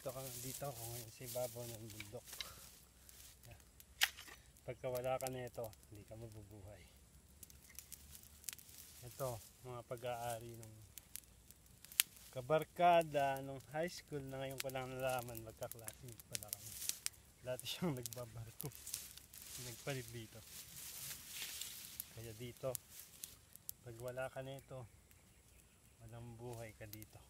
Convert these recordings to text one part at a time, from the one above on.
Dito ako ngayon sa ibabaw ng bundok. Pagka wala ka nito, hindi ka mabubuhay. Ito, mga pag-aari ng kabarkada nung high school na ngayon ko lang nalaman, magka-classmate pala kami. Dati siyang nagbabarko, nagpalit dito. Kaya dito, pag wala ka nito, walang buhay ka dito.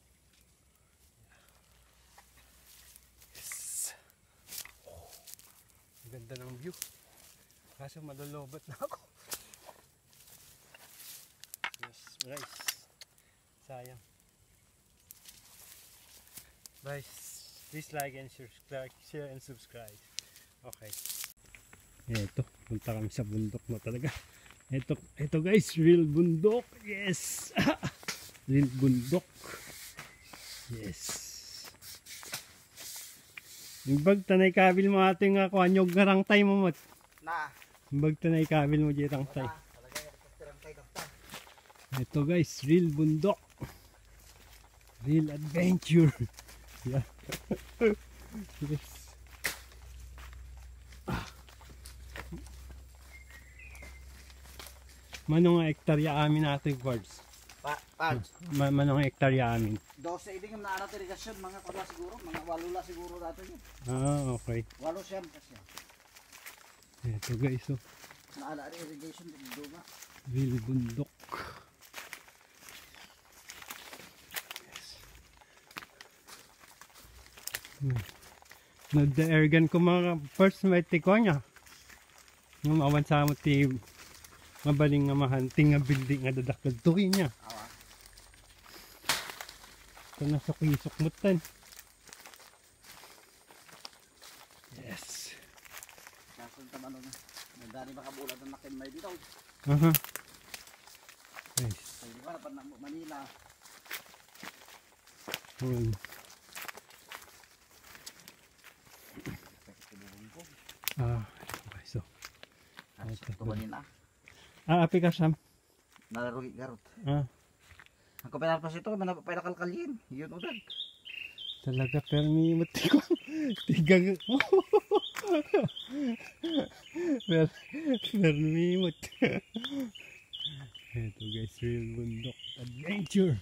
Yes. Oh, ganda ng view. Kaso malolobat na ako. Yes, guys. Sayang. Guys, please like and share and subscribe. Okay. Ito, punta kami sa bundok na talaga. Ito guys, real bundok. Yes. Real bundok. Yes. Yung bag tanay kabil mo ating anyog garangtay mo mat. Na. Yung bag tanay kabil mo jirang tay. Ito guys, real bundok. Real adventure. Yeah. Yes. Manong hektarya amin natin guards. Manong hektarya amin. 12 iding na anak irrigation, mga kala siguro, mga 8 la siguro natin yun. Ah, okay. 8 siyam kasi. Ito guys, oh. Naala irrigation dito nga. Real bundok. Nagda-airgun ko mga first may tiko niya. Nung awan sa mo ti mabaling nga mahanting nga building nga dadakad tuwi niya. Ito na sukisok mo tan. Yes. Kasun taman na. Nandani makabulat na nakimay dito. Aha. Nice. Ay, di ba na Manila. Okay, so. Ito ba nila? Api ka Sam? Nalarugi garot. Ang kapital pa ito, pinakalkalyin. Yun udag. Talaga, pero may mati ko. Tigang. Pero may mati. Ito guys, real bundok adventure.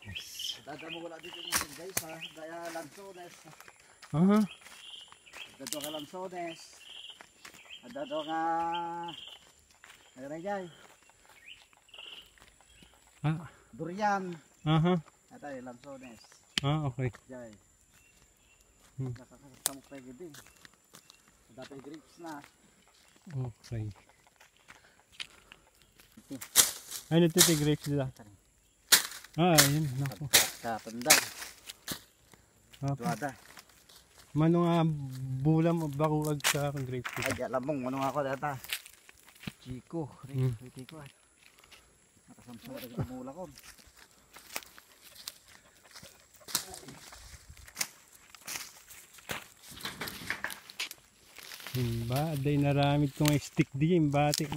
Yes. Dada mo wala dito yung guys ha. Daya Lanzones. Aha. Dado ka Lanzones. Dado ka Rayay. Durian. Aha. Ito yung Lanzones. Okay. Jay. Nakakasamok tayo gindi. Dati grapes na. Okay. Ay, natitigrex sila. Ayun. Naku. Kapandang. Tuwada. Mano nga bulam bakuwag sa grape. Ay, alam mong, ano nga ako data. Chico. Chico ay. Nakasamsang ka rin mula ko. Imba, day naramid ko nga stick di, imbati.